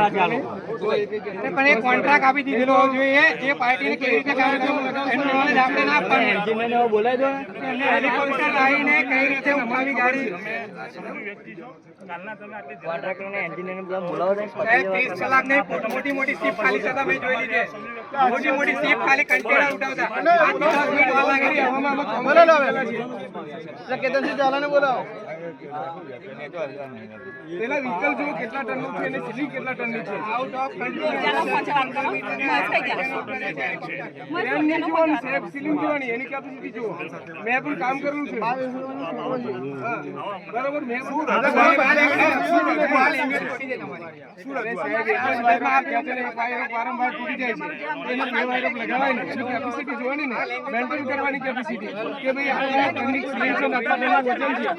પણ એ કોન્ટ્રાક્ટ આપી દીધેલો હોવો જોઈએ એ પાર્ટીને કેવી રીતે કામ કરવું એનું નોલેજ આપણે ના આપવાનું બોલાવી દો હેલિકોપ્ટર આવીને કઈ રીતે ઉઠાવી ગાડી સાહેબ 30 કલાક નહીં મોટી મોટી સીપ ખાલી થતા મેં જોઈ લીધી મોટી મોટી સીપ ખાલી કન્ટેનર ઉઠાવતા 5-10 મિનિટ વાર લાગે છે હવામાં બોલાવેલા છે એટલે કેતનસિંહ ઝાલાને બોલાવો પેલા વ્હીકલ જો કેટલા ટનનું છે અને સીલી કેટલા ટનની છે આઉટ ઓફ કન્ટ્રી સીલિંગ જોવાની એની કેપેસિટી જુઓ મેં પણ કામ કરેલું છે બરોબર મેં વારંવાર તૂટી જાય છે એને બે વાયરો લગાવાય ને એની કેપેસિટી જોવાની ને મેન્ટેન કરવાની કેપેસિટી કે ભાઈ આ ટનની સીલિંગ છે આટલા ટનનું વજન છે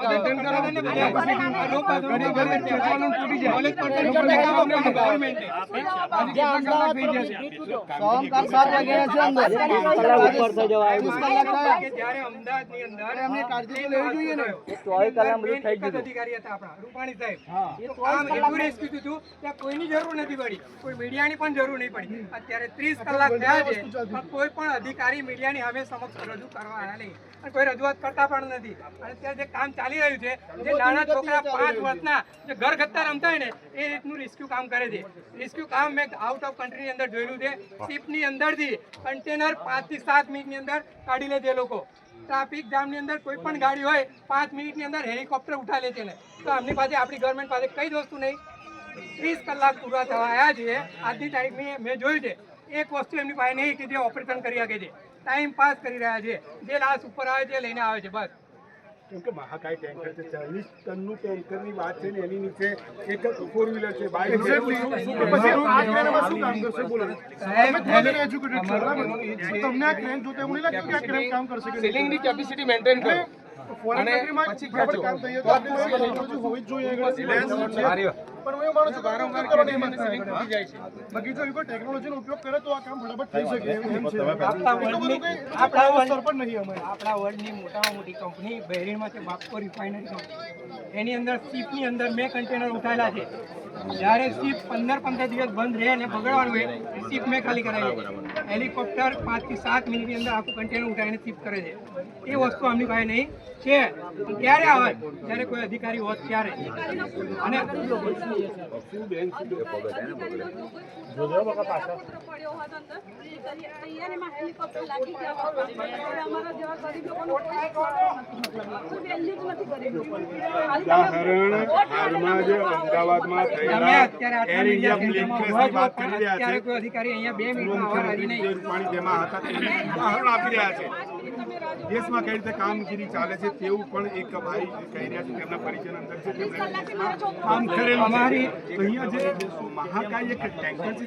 મેન્ટેન કરવાની કેપેસિટી ઘડી ઘડી ખેંચવાનું તૂટી જાય ગવર્નમેન્ટ અમદાવાદ થઈ જશે સોમ કર 7 વાગ્યા છે અંદર કલાક ઉપર થઈ જવા કે જ્યારે અમદાવાદની અંદર એમને કાળજી લેવી જોઈએ ને 24 કલાક બધું થઈ ગયું અધિકારી હતા આપણા રૂપાણી સાહેબ આમ એટલું રેસ્ક્યુ થયું ત્યાં કોઈની જરૂર નથી પડી કોઈ મીડિયાની પણ જરૂર નહીં પડી અત્યારે 30 કલાક થયા છે પણ કોઈ પણ અધિકારી મીડિયાની સામે સમક્ષ રજૂ કરવા આવ્યા નહીં અને કોઈ રજૂઆત કરતા પણ નથી અને અત્યારે જે કામ ચાલી રહ્યું છે જે નાના છોકરા 5 વર્ષના જે ઘર ગત્તા રમતા હોય ને એ રીતનું રેસ્ક્યુ કામ કરે છે રેસ્ક્યુ કામ મેં આઉટ ઓફ કન્ટ્રીની અંદર જોયેલું છે શિપની અંદરથી કન્ટેનર 5 થી 7 મિનિટની અંદર કાઢી લે છે લોકો ટ્રાફિક જામની અંદર કોઈ પણ ગાડી હોય 5 મિનિટની અંદર હેલિકોપ્ટર ઉઠા લે છે ને તો આમની પાસે આપણી ગવર્મેન્ટ પાસે કઈ જ વસ્તુ નહીં 30 કલાક પૂરા થવા આવ્યા છે આજની તારીખની મેં જોયું છે એક વસ્તુ એમની પાસે નહીં કે જે ઓપરેશન કરી શકે છે ટાઈમ પાસ કરી રહ્યા છે જે લાશ ઉપર આવે છે લઈને આવે છે બસ કેમ કે મહાકાય ટેન્કર છે 40 ટનનું ટેન્કરની વાત છે ને એની નીચે એક 4 વ્હીલર છે બાઇક છે પછી આ ક્રેનમાં શું કામ કરશે બોલો તમે થોડું એજ્યુકેટેડ છો તમને આ ક્રેન જોતે એવું નહીં લાગે કે આ ક્રેન કામ કરશે કે સીલિંગની કેપેસિટી મેન્ટેન કરો ફોરેન કન્ટ્રીમાં બરાબર કામ થઈએ તો આપણે ટેકનોલોજી હોવી જ જોઈએ પણ હું માનું છું વારંવાર કરવાની હિંમત જાય છે બાકી જો કોઈ ટેકનોલોજીનો ઉપયોગ કરે તો આ કામ ફટાફટ થઈ શકે એમ છે આપણા વર્લ્ડની મોટામાં મોટી કંપની બહેરીણમાં છે બાપકો રિફાઇનરી કંપની એની અંદર શિપની અંદર 2 કન્ટેનર ઉઠાયેલા છે જ્યારે શિપ 15-15 દિવસ બંધ રહે અને બગડવાનું હોય શિપ મેં ખાલી કરાવી હેલિકોપ્ટર 5 થી 7 મિનિટની અંદર આખું કન્ટેનર ઉઠાવીને શિપ કરે છે એ વસ્તુ આમની પાસે નહીં છે ક્યારે આવે જ્યારે કોઈ અધિકારી હોત ત્યારે અને અમદાવાદમાં અત્યારે કોઈ અધિકારી અહીંયા 2 મિનિટમાં રૂપાણી જેમાં હતા ઉદાહરણ આપી રહ્યા છે દેશમાં કઈ રીતે કામગીરી ચાલે છે તેવું પણ એક ભાઈ કહી રહ્યા છે તેમના પરિચય અંદર છે તેમણે કામ કરેલું અમારી અહીંયા જે મહાકાય એક ટેન્કર છે